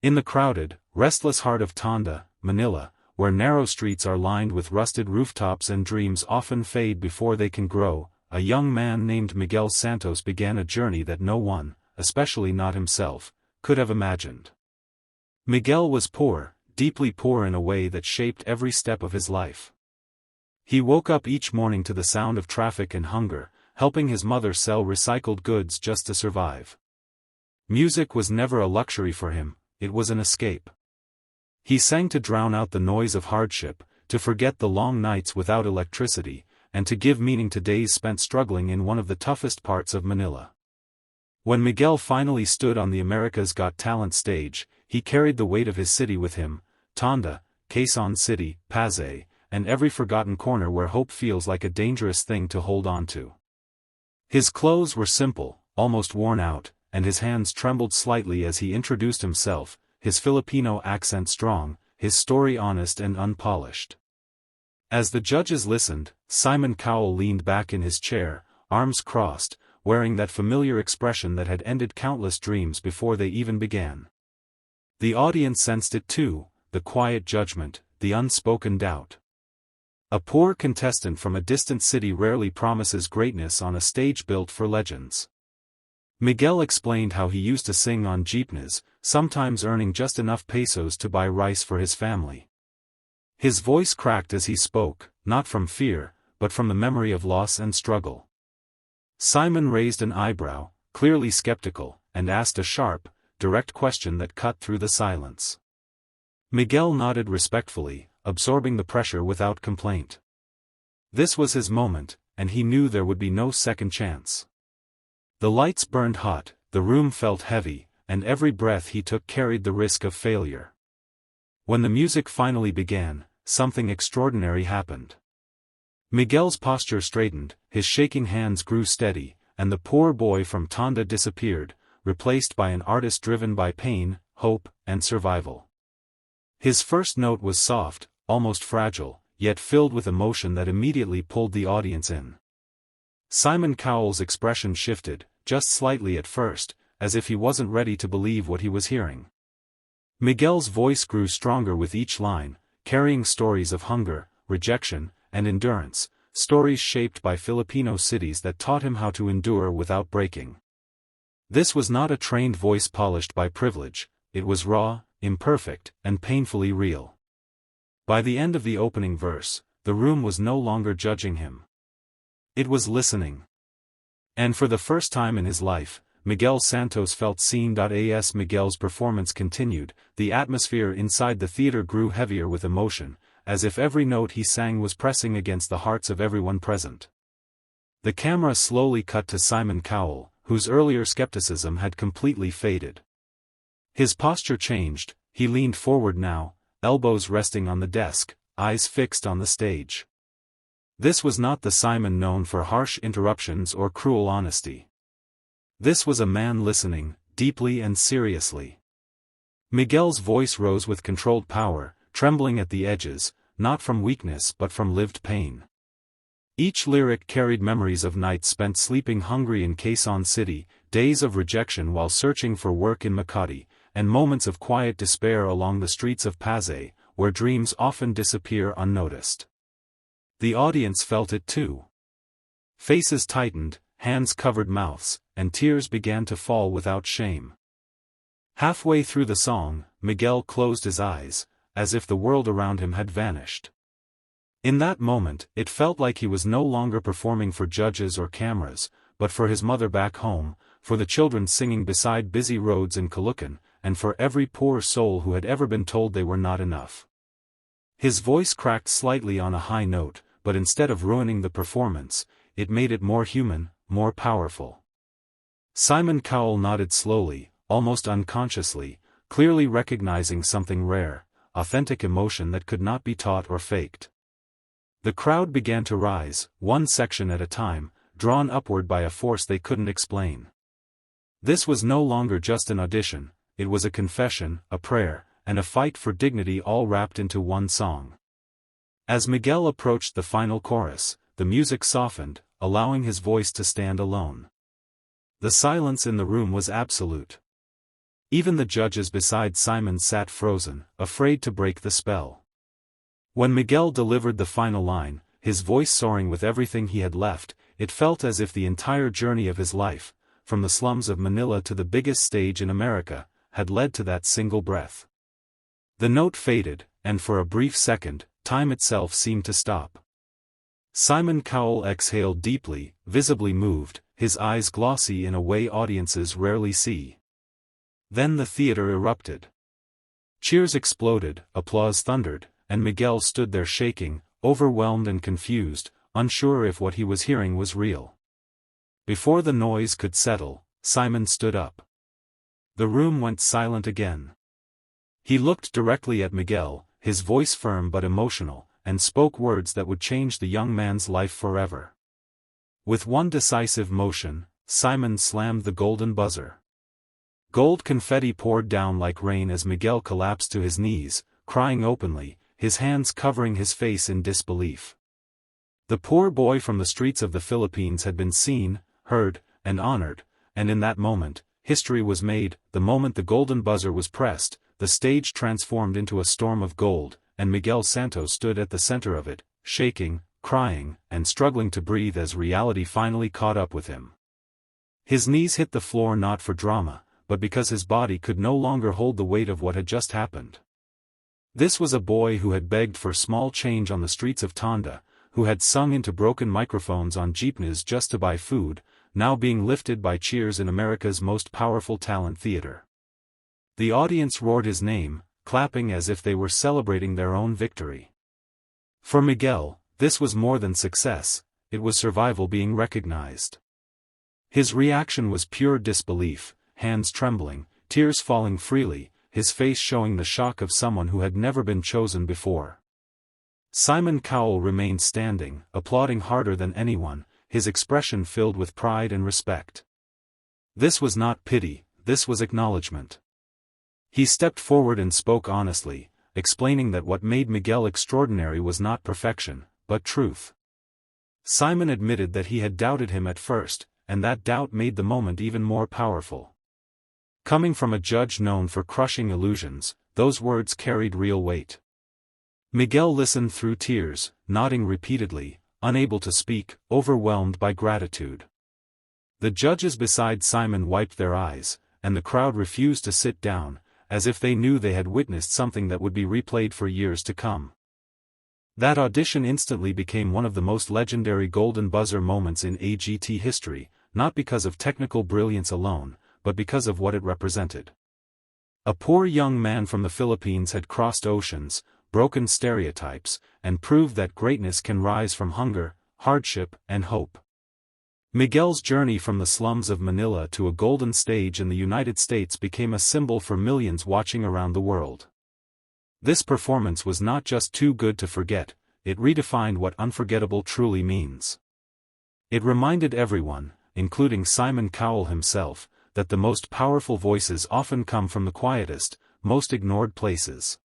In the crowded, restless heart of Tonda, Manila, where narrow streets are lined with rusted rooftops and dreams often fade before they can grow, a young man named Miguel Santos began a journey that no one, especially not himself, could have imagined. Miguel was poor, deeply poor in a way that shaped every step of his life. He woke up each morning to the sound of traffic and hunger, helping his mother sell recycled goods just to survive. Music was never a luxury for him, it was an escape. He sang to drown out the noise of hardship, to forget the long nights without electricity, and to give meaning to days spent struggling in one of the toughest parts of Manila. When Miguel finally stood on the America's Got Talent stage, he carried the weight of his city with him, Tonda, Quezon City, Pasay, and every forgotten corner where hope feels like a dangerous thing to hold on to. His clothes were simple, almost worn out, and his hands trembled slightly as he introduced himself, his Filipino accent strong, his story honest and unpolished. As the judges listened, Simon Cowell leaned back in his chair, arms crossed, wearing that familiar expression that had ended countless dreams before they even began. The audience sensed it too, the quiet judgment, the unspoken doubt. A poor contestant from a distant city rarely promises greatness on a stage built for legends. Miguel explained how he used to sing on jeepneys, sometimes earning just enough pesos to buy rice for his family. His voice cracked as he spoke, not from fear, but from the memory of loss and struggle. Simon raised an eyebrow, clearly skeptical, and asked a sharp, direct question that cut through the silence. Miguel nodded respectfully, absorbing the pressure without complaint. This was his moment, and he knew there would be no second chance. The lights burned hot, the room felt heavy, and every breath he took carried the risk of failure. When the music finally began, something extraordinary happened. Miguel's posture straightened, his shaking hands grew steady, and the poor boy from Tonda disappeared, replaced by an artist driven by pain, hope, and survival. His first note was soft, almost fragile, yet filled with emotion that immediately pulled the audience in. Simon Cowell's expression shifted, just slightly at first, as if he wasn't ready to believe what he was hearing. Miguel's voice grew stronger with each line, carrying stories of hunger, rejection, and endurance, stories shaped by Filipino cities that taught him how to endure without breaking. This was not a trained voice polished by privilege, it was raw, imperfect, and painfully real. By the end of the opening verse, the room was no longer judging him. It was listening. And for the first time in his life, Miguel Santos felt seen. As Miguel's performance continued, the atmosphere inside the theater grew heavier with emotion, as if every note he sang was pressing against the hearts of everyone present. The camera slowly cut to Simon Cowell, whose earlier skepticism had completely faded. His posture changed, he leaned forward now, elbows resting on the desk, eyes fixed on the stage. This was not the Simon known for harsh interruptions or cruel honesty. This was a man listening, deeply and seriously. Miguel's voice rose with controlled power, trembling at the edges, not from weakness but from lived pain. Each lyric carried memories of nights spent sleeping hungry in Quezon City, days of rejection while searching for work in Makati, and moments of quiet despair along the streets of Pasay, where dreams often disappear unnoticed. The audience felt it too. Faces tightened, hands covered mouths, and tears began to fall without shame. Halfway through the song, Miguel closed his eyes, as if the world around him had vanished. In that moment, it felt like he was no longer performing for judges or cameras, but for his mother back home, for the children singing beside busy roads in Caloocan, and for every poor soul who had ever been told they were not enough. His voice cracked slightly on a high note, but instead of ruining the performance, it made it more human, more powerful. Simon Cowell nodded slowly, almost unconsciously, clearly recognizing something rare, authentic emotion that could not be taught or faked. The crowd began to rise, one section at a time, drawn upward by a force they couldn't explain. This was no longer just an audition, it was a confession, a prayer, and a fight for dignity all wrapped into one song. As Miguel approached the final chorus, the music softened, allowing his voice to stand alone. The silence in the room was absolute. Even the judges beside Simon sat frozen, afraid to break the spell. When Miguel delivered the final line, his voice soaring with everything he had left, it felt as if the entire journey of his life, from the slums of Manila to the biggest stage in America, had led to that single breath. The note faded, and for a brief second, time itself seemed to stop. Simon Cowell exhaled deeply, visibly moved, his eyes glossy in a way audiences rarely see. Then the theater erupted. Cheers exploded, applause thundered, and Miguel stood there shaking, overwhelmed and confused, unsure if what he was hearing was real. Before the noise could settle, Simon stood up. The room went silent again. He looked directly at Miguel, his voice firm but emotional, and spoke words that would change the young man's life forever. With one decisive motion, Simon slammed the golden buzzer. Gold confetti poured down like rain as Miguel collapsed to his knees, crying openly, his hands covering his face in disbelief. The poor boy from the streets of the Philippines had been seen, heard, and honored, and in that moment, history was made. The moment the golden buzzer was pressed, the stage transformed into a storm of gold, and Miguel Santos stood at the center of it, shaking, crying, and struggling to breathe as reality finally caught up with him. His knees hit the floor not for drama, but because his body could no longer hold the weight of what had just happened. This was a boy who had begged for small change on the streets of Tonda, who had sung into broken microphones on jeepneys just to buy food, now being lifted by cheers in America's most powerful talent theater. The audience roared his name, clapping as if they were celebrating their own victory. For Miguel, this was more than success, it was survival being recognized. His reaction was pure disbelief, hands trembling, tears falling freely, his face showing the shock of someone who had never been chosen before. Simon Cowell remained standing, applauding harder than anyone, his expression filled with pride and respect. This was not pity, this was acknowledgement. He stepped forward and spoke honestly, explaining that what made Miguel extraordinary was not perfection, but truth. Simon admitted that he had doubted him at first, and that doubt made the moment even more powerful. Coming from a judge known for crushing illusions, those words carried real weight. Miguel listened through tears, nodding repeatedly, unable to speak, overwhelmed by gratitude. The judges beside Simon wiped their eyes, and the crowd refused to sit down, as if they knew they had witnessed something that would be replayed for years to come. That audition instantly became one of the most legendary golden buzzer moments in AGT history, not because of technical brilliance alone, but because of what it represented. A poor young man from the Philippines had crossed oceans, broken stereotypes, and proved that greatness can rise from hunger, hardship, and hope. Miguel's journey from the slums of Manila to a golden stage in the United States became a symbol for millions watching around the world. This performance was not just too good to forget, it redefined what unforgettable truly means. It reminded everyone, including Simon Cowell himself, that the most powerful voices often come from the quietest, most ignored places.